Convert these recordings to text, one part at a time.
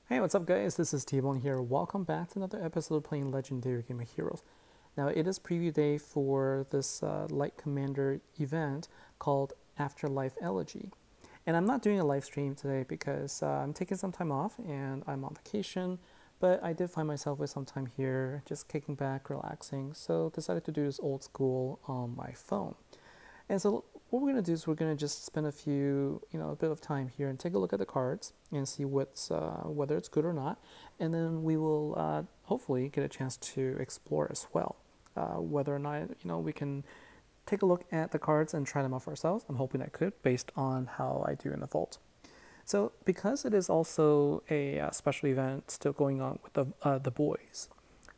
Hey, what's up guys? This is T-Bone here. Welcome back to another episode of playing Legendary Game of Heroes. Now it is preview day for this Light Commander event called Afterlife Elegy. And I'm not doing a live stream today because I'm taking some time off and I'm on vacation, but I did find myself with some time here, just kicking back, relaxing, so decided to do this old school on my phone. And so what we're going to do is we're going to just spend a bit of time here and take a look at the cards and see whether it's good or not. And then we will hopefully get a chance to explore as well, whether or not, we can take a look at the cards and try them out for ourselves. I'm hoping I could based on how I do in the vault. So because it is also a special event still going on with the boys,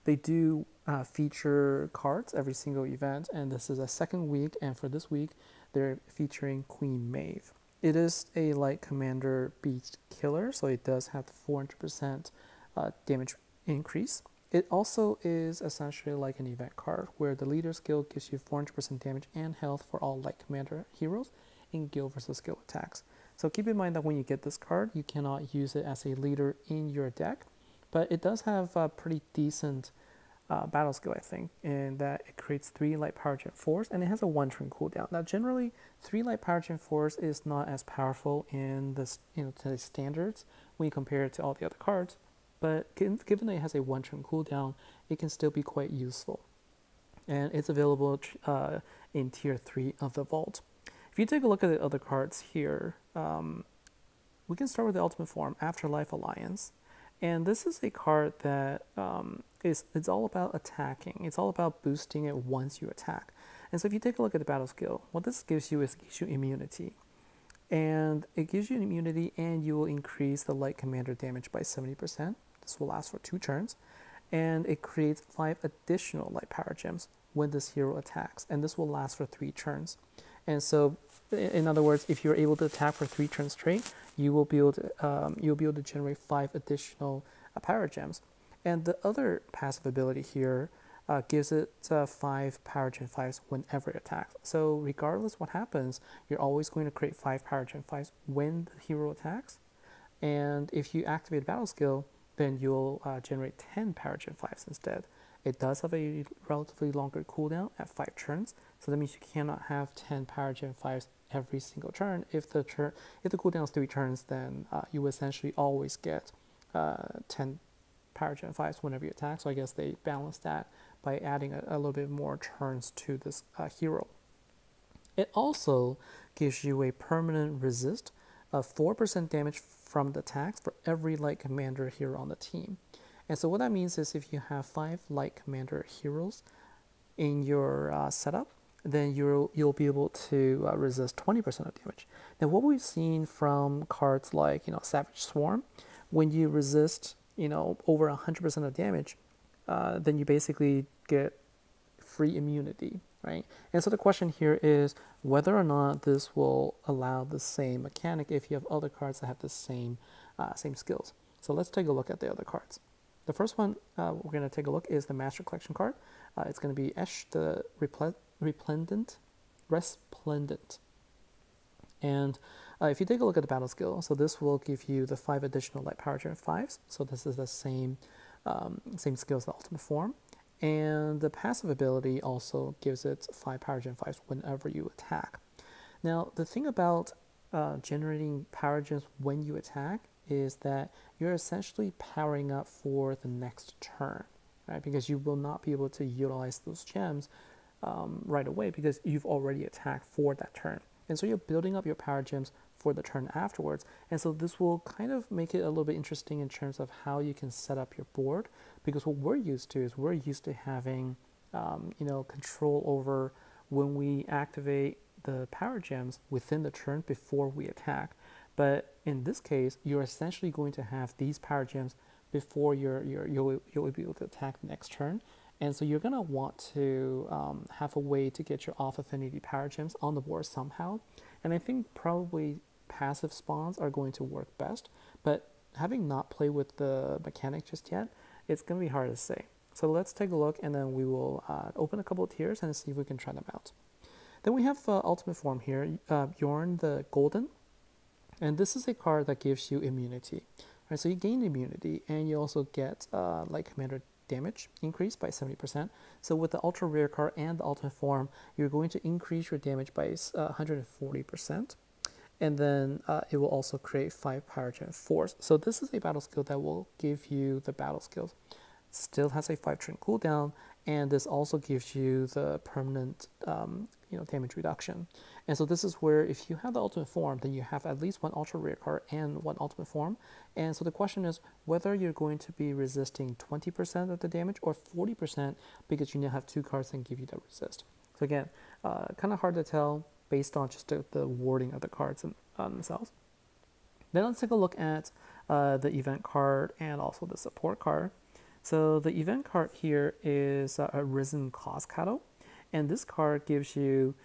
they do feature cards every single event, and this is a second week, and for this week, they're featuring Queen Maeve. It is a light commander beast killer, so it does have the 400% damage increase. It also is essentially like an event card, where the leader skill gives you 400% damage and health for all light commander heroes in guild versus guild attacks. So keep in mind that when you get this card, you cannot use it as a leader in your deck, but it does have a pretty decent battle skill, I think, in that it creates 3 light power gen force and it has a 1 turn cooldown. Now, generally, 3 light power gen force is not as powerful in this, to the standards when you compare it to all the other cards, but given that it has a 1 turn cooldown, it can still be quite useful. And it's available in tier 3 of the vault. If you take a look at the other cards here, we can start with the ultimate form, Afterlife Alliance. And this is a card that it's all about attacking. It's all about boosting it once you attack. And so if you take a look at the battle skill, what this gives you is it gives you immunity. And it gives you an immunity and you will increase the light commander damage by 70%. This will last for 2 turns. And it creates 5 additional light power gems when this hero attacks. And this will last for 3 turns. And so, in other words, if you're able to attack for 3 turns straight, you will be able to generate 5 additional power gems. And the other passive ability here gives it 5 power gen 5s whenever it attacks. So regardless what happens, you're always going to create 5 power gen 5s when the hero attacks. And if you activate a battle skill, then you'll generate 10 power gen 5s instead. It does have a relatively longer cooldown at 5 turns, so that means you cannot have 10 power gen 5s every single turn. If the cooldown is 3 turns, then you essentially always get 10 power gen 5s whenever you attack. So I guess they balance that by adding a little bit more turns to this hero. It also gives you a permanent resist of 4% damage from the attacks for every light commander hero on the team. And so what that means is if you have 5 light commander heroes in your setup, then you'll be able to resist 20% of damage. Now, what we've seen from cards like Savage Swarm, when you resist over 100% of damage, then you basically get free immunity, right? And so the question here is whether or not this will allow the same mechanic if you have other cards that have the same skills. So let's take a look at the other cards. The first one we're going to take a look is the Master Collection card. It's going to be Esh, the Resplendent. And if you take a look at the battle skill, so this will give you the 5 additional light power gen 5s. So this is the same skill as the ultimate form. And the passive ability also gives it 5 power gen 5s whenever you attack. Now, the thing about generating power gens when you attack is that you're essentially powering up for the next turn, right? Because you will not be able to utilize those gems right away because you've already attacked for that turn. And so you're building up your power gems for the turn afterwards. And so this will kind of make it a little bit interesting in terms of how you can set up your board, because what we're used to is we're used to having control over when we activate the power gems within the turn before we attack. But in this case, you're essentially going to have these power gems before you'll be able to attack the next turn. And so you're going to want to have a way to get your off affinity power gems on the board somehow. And I think probably passive spawns are going to work best. But having not played with the mechanic just yet, it's going to be hard to say. So let's take a look, and then we will open a couple of tiers and see if we can try them out. Then we have Ultimate Form here, Bjorn the Golden. And this is a card that gives you immunity. Right, so you gain immunity, and you also get Light Commander damage increased by 70%. So with the ultra rare card and the ultimate form, you're going to increase your damage by 140%. And then it will also create 5 Power Gem Force. So this is a battle skill that will give you the battle skills. Still has a 5-turn cooldown, and this also gives you the permanent damage reduction. And so this is where if you have the ultimate form, then you have at least one ultra rare card and one ultimate form. And so the question is whether you're going to be resisting 20% of the damage or 40%, because you now have 2 cards that give you that resist. So again, kind of hard to tell based on just the wording of the cards themselves. Then let's take a look at the event card and also the support card. So the event card here is a Risen Coscato, and this card gives you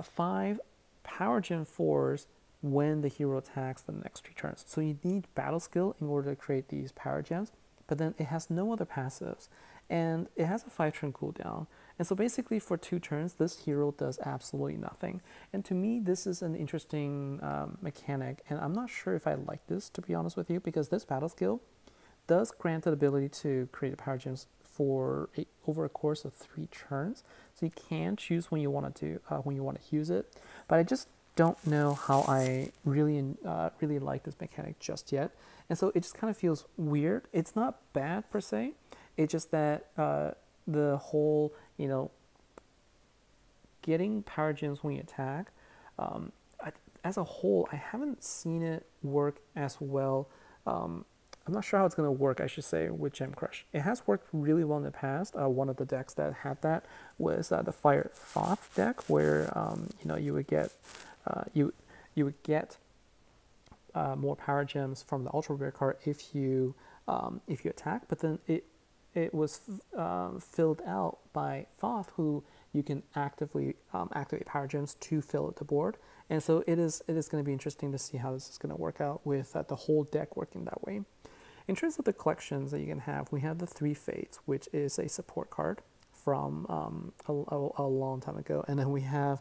5 Power Gem 4s when the hero attacks for the next 3 turns. So you need battle skill in order to create these Power Gems, but then it has no other passives, and it has a 5-turn cooldown. And so basically for 2 turns, this hero does absolutely nothing. And to me, this is an interesting mechanic, and I'm not sure if I like this, to be honest with you, because this battle skill does grant the ability to create Power Gems for over a course of 3 turns. So you can choose when you want to use it, but I just don't know how I really like this mechanic just yet. And so it just kind of feels weird. It's not bad per se. It's just that the whole, getting Power Gems when you attack, as a whole, I haven't seen it work as well. I'm not sure how it's going to work, I should say, with Gem Crush. It has worked really well in the past. One of the decks that had that was the Fire Thoth deck, where you would get more Power Gems from the Ultra Rare card if you attack, but then it was filled out by Thoth, who you can actively activate Power Gems to fill out the board. And so it is going to be interesting to see how this is going to work out with the whole deck working that way. In terms of the collections that you can have, we have the 3 Fates, which is a support card from a long time ago. And then we have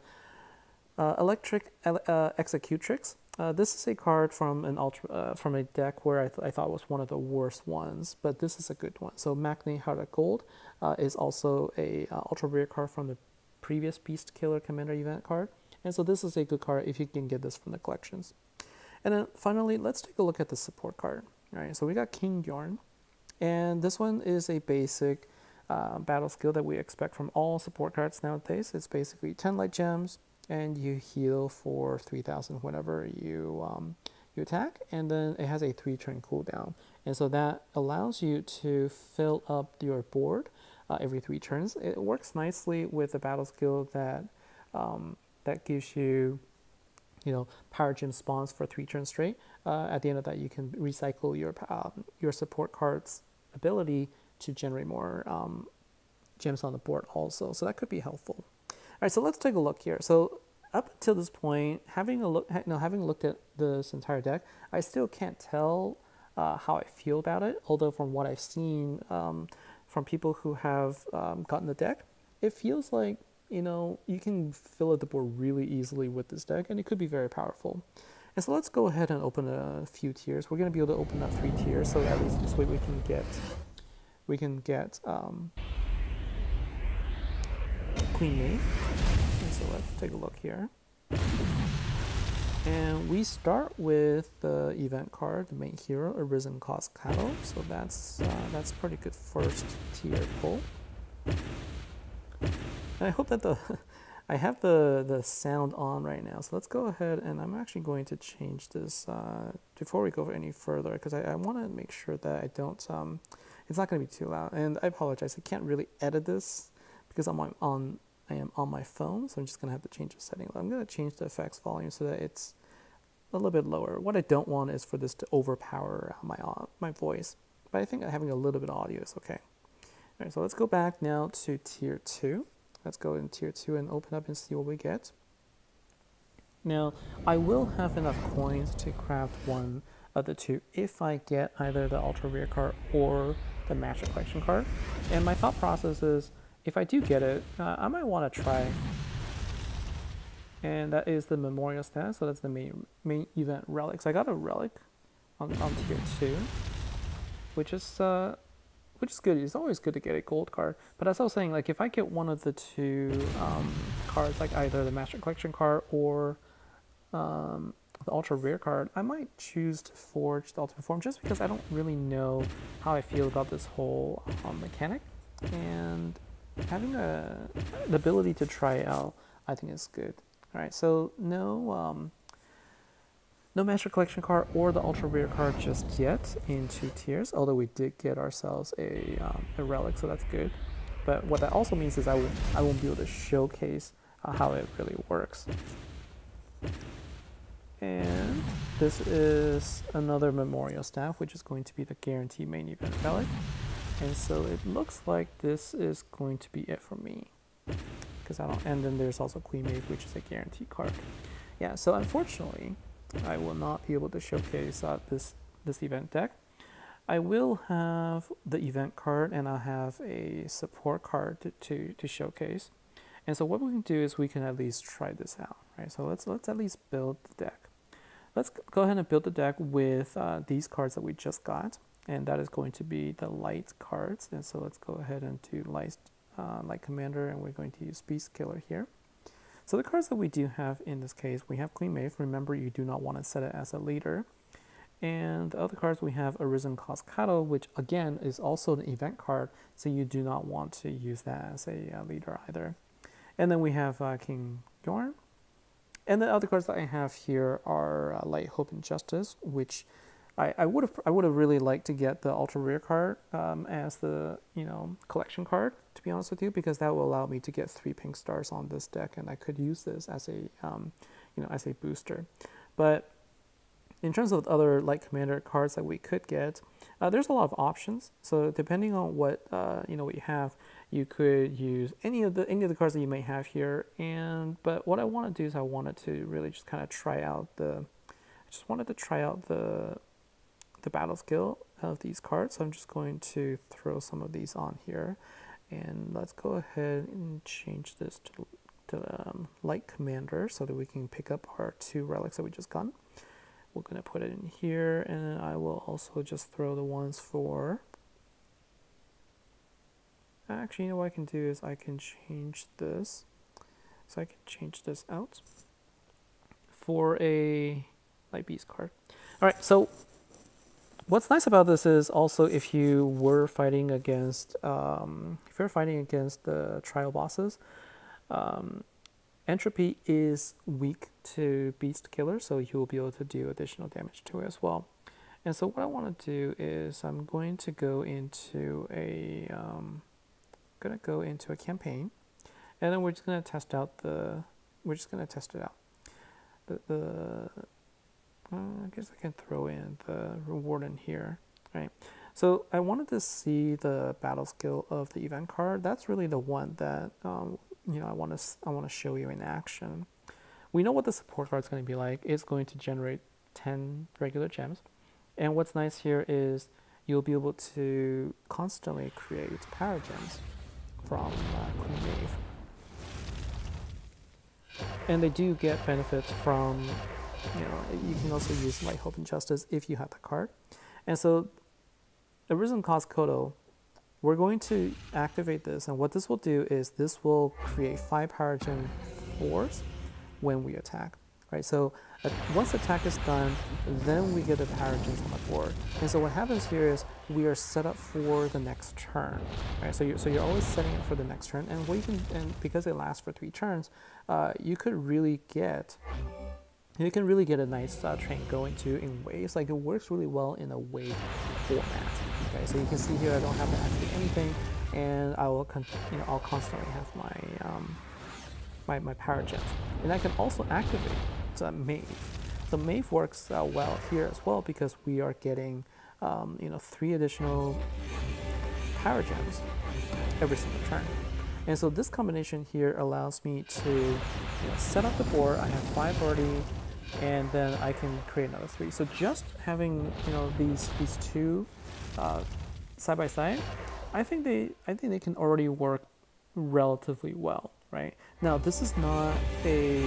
Electric Executrix. This is a card from from a deck where I thought was one of the worst ones, but this is a good one. So Magne Heart of Gold is also a ultra rare card from the previous Beast Killer Commander event card. And so this is a good card if you can get this from the collections. And then finally, let's take a look at the support card. All right, so we got King Bjorn, and this one is a basic battle skill that we expect from all support cards nowadays. It's basically 10 light gems, and you heal for 3,000 whenever you attack, and then it has a 3-turn cooldown. And so that allows you to fill up your board every 3 turns. It works nicely with the battle skill that gives you, Power Gem spawns for 3 turns straight. At the end of that, you can recycle your support card's ability to generate more gems on the board also. So that could be helpful. All right, so let's take a look here. So up until this point, having looked at this entire deck, I still can't tell how I feel about it. Although from what I've seen from people who have gotten the deck, it feels like you can fill out the board really easily with this deck, and it could be very powerful. And so let's go ahead and open a few tiers. We're going to be able to open up 3 tiers, so at least this way we can get Queen Maeve. And so let's take a look here. And we start with the event card, the main hero, Arisen Coscato. So that's pretty good first tier pull. And I hope that I have the sound on right now. So let's go ahead, and I'm actually going to change this before we go any further, because I want to make sure that I don't it's not going to be too loud. And I apologize, I can't really edit this because I am on my phone, so I'm just going to have to change the setting. I'm going to change the effects volume so that it's a little bit lower. What I don't want is for this to overpower my voice, but I think having a little bit of audio is okay. All right, so let's go back now to tier 2. Let's go in tier 2 and open up and see what we get. Now, I will have enough coins to craft one of the 2 if I get either the ultra rare card or the Magic Collection card. And my thought process is, if I do get it, I might want to try. And that is the Memorial Stand, so that's the main event relic. So I got a relic on tier 2, which is good. It's always good to get a gold card. But as I was saying, like if I get one of the two cards, like either the Master Collection card or the ultra rare card, I might choose to forge the ultimate form just because I don't really know how I feel about this whole mechanic, and having the ability to try it out, I think is good. All right, so no Master Collection card or the ultra rare card just yet in 2 tiers, although we did get ourselves a relic, so that's good. But what that also means is I won't be able to showcase how it really works. And this is another memorial staff, which is going to be the guaranteed main event relic. And so it looks like this is going to be it for me. And then there's also Queen Maeve, which is a guaranteed card. Yeah, so unfortunately, I will not be able to showcase this event deck. I will have the event card, and I'll have a support card to showcase. And so what we can do is we can at least try this out, right? So let's at least build the deck. Let's go ahead and build the deck with these cards that we just got, and that is going to be the light cards. And so let's go ahead and do light commander, and we're going to use Beast Killer here. So the cards that we do have in this case, we have Queen Maeve. Remember, you do not want to set it as a leader. And the other cards, we have Arisen Cascado, which again is also an event card, so you do not want to use that as a leader either. And then we have King Bjorn. And the other cards that I have here are Light, Hope, and Justice, which I would have really liked to get the ultra rare card as the collection card, to be honest with you, because that will allow me to get 3 pink stars on this deck, and I could use this as a as a booster. But in terms of other light commander cards that we could get, there's a lot of options. So depending on what what you have, you could use any of the cards that you may have here. But what I want to do is I wanted to really just kind of try out the battle skill of these cards. So I'm just going to throw some of these on here, and let's go ahead and change this to light commander so that we can pick up our 2 relics that we just got. We're going to put it in here, and I will also just throw the ones for... Actually, what I can do is I can change this. So I can change this out for a Light Beast card. All right, so what's nice about this is also if you were fighting against the trial bosses, Entropy is weak to Beast Killer, so you will be able to do additional damage to it as well. And so what I want to do is I'm going to go into a campaign, and then we're just going to test out I guess I can throw in the reward in here, right? So I wanted to see the battle skill of the event card. That's really the one that I want to show you in action. We know what the support card is going to be like. It's going to generate 10 regular gems, and what's nice here is you'll be able to constantly create power gems from Queen Maeve, and they do get benefits from you can also use Light, Hope, and Justice if you have the card. And so Arisen Cascado, we're going to activate this, and what this will do is this will create 5 power gem 4s when we attack, right? So once attack is done, then we get the power gems on the board. And so what happens here is we are set up for the next turn, right? So you're always setting up for the next turn, and because it lasts for 3 turns, you can really get a nice train going too in waves. Like, it works really well in a wave format. Okay, so you can see here I don't have to activate anything, and I'll constantly have my power gems, and I can also activate Maeve. So Maeve works well here as well because we are getting 3 additional power gems every single turn. And so this combination here allows me to set up the board. I have 5 already, and then I can create another 3. So just having these 2 side by side, I think they can already work relatively well, right? Now this is not a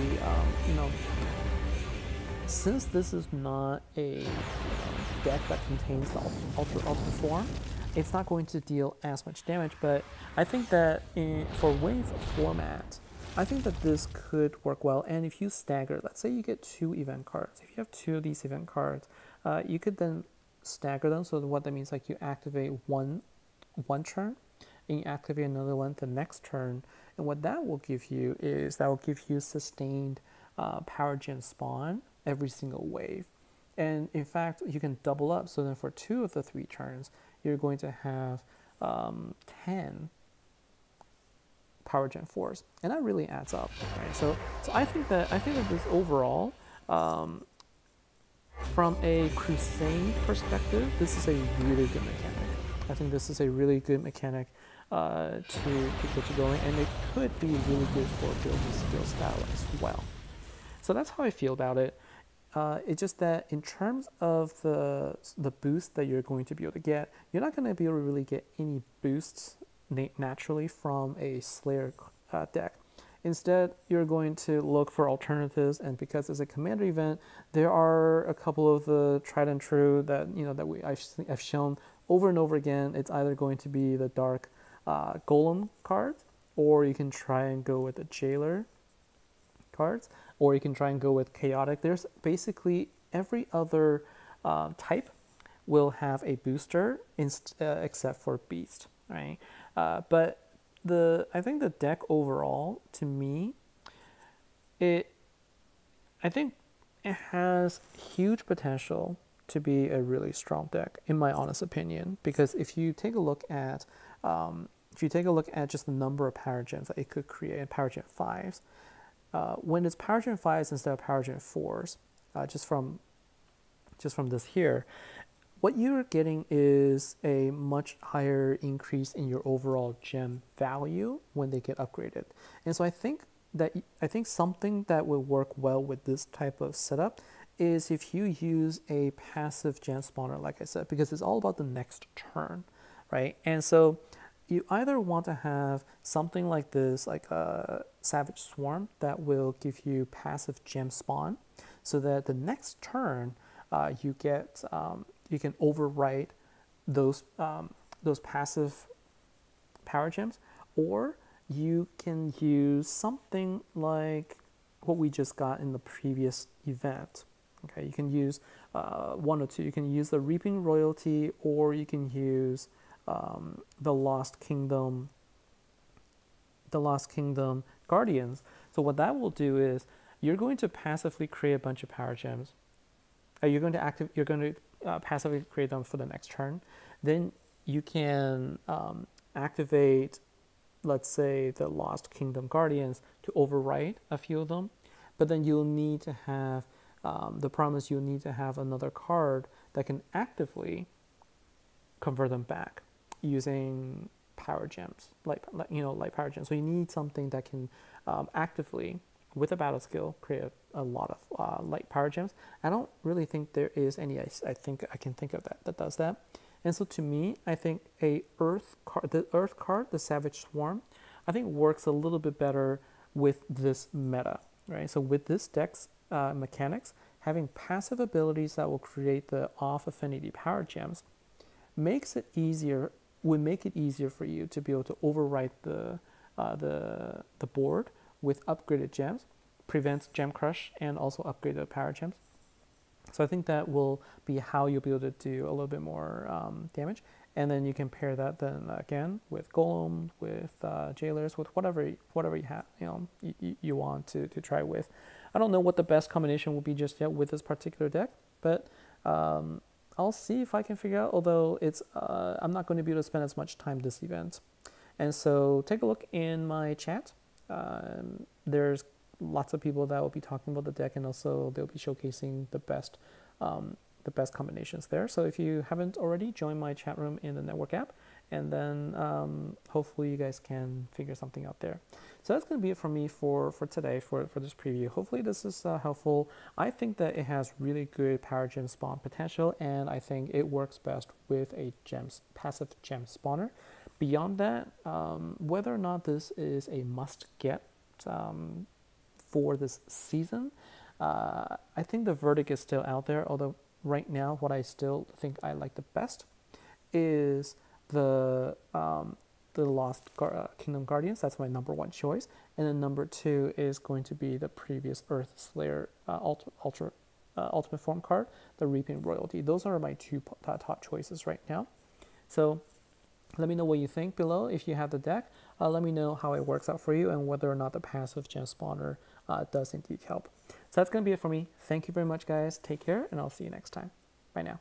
since this is not a deck that contains the ultimate form, it's not going to deal as much damage. But I think that for wave format, I think that this could work well. And if you stagger, let's say you get 2 event cards. If you have 2 of these event cards, you could then stagger them. So what that means, like you activate one turn, and you activate another one the next turn. And what that will give you is that will give you sustained power gem spawn every single wave. And in fact, you can double up. So then for 2 of the 3 turns, you're going to have 10 power gen 4s, and that really adds up, right? So I think that this overall, from a crusade perspective, this is a really good mechanic. I think this is a really good mechanic to get you going, and it could be really good for building skill style as well. So that's how I feel about it. It's just that in terms of the boost that you're going to be able to get, you're not going to be able to really get any boosts naturally from a Slayer deck. Instead, you're going to look for alternatives, and because it's a commander event, there are a couple of the tried and true that I've shown over and over again. It's either going to be the Dark Golem cards, or you can try and go with the Jailer cards, or you can try and go with Chaotic. There's basically every other type will have a booster except for Beast, right? But I think the deck overall, to me, I think it has huge potential to be a really strong deck, in my honest opinion. Because if you take a look at just the number of power gems that it could create, power gen 5s, when it's power gen 5s instead of power gen 4s, just from this here, what you're getting is a much higher increase in your overall gem value when they get upgraded. And so I think something that will work well with this type of setup is if you use a passive gem spawner, like I said, because it's all about the next turn, right? And so you either want to have something like this, like a Savage Swarm, that will give you passive gem spawn, so that the next turn you can overwrite those passive power gems, or you can use something like what we just got in the previous event. Okay, you can use one or two. You can use the Reaping Royalty, or you can use the Lost Kingdom Guardians. So what that will do is you're going to passively create a bunch of power gems. You're going to passively create them for the next turn. Then you can activate, let's say, the Lost Kingdom Guardians to overwrite a few of them. But then you'll need to have you'll need to have another card that can actively convert them back using power gems, like power gems. So you need something that can actively, with a battle skill, create a lot of light power gems. I don't really think there is any. I think I can think of that does that. And so to me, I think the Earth card, the Savage Swarm, I think works a little bit better with this meta, right? So with this deck's mechanics, having passive abilities that will create the off affinity power gems would make it easier for you to be able to overwrite the board with upgraded gems, prevents gem crush, and also upgrade the power gems. So I think that will be how you'll be able to do a little bit more damage. And then you can pair that then again with Golem, with Jailers, with whatever you have, you want to try with. I don't know what the best combination will be just yet with this particular deck, but I'll see if I can figure out, although I'm not going to be able to spend as much time this event. And so take a look in my chat. There's lots of people that will be talking about the deck, and also they'll be showcasing the best combinations there. So if you haven't already, join my chat room in the network app, and then hopefully you guys can figure something out there. So that's going to be it for me for today, for this preview. Hopefully this is helpful. I think that it has really good power gem spawn potential, and I think it works best with a passive gem spawner. Beyond that, whether or not this is a must-get for this season, I think the verdict is still out there, although right now, what I still think I like the best is the Lost Kingdom Guardians. That's my number one choice. And then number two is going to be the previous Earth Slayer Ultimate Form card, the Reaping Royalty. Those are my two top choices right now. So let me know what you think below. If you have the deck, let me know how it works out for you and whether or not the passive gem spawner does indeed help. So that's going to be it for me. Thank you very much, guys. Take care, and I'll see you next time. Bye now.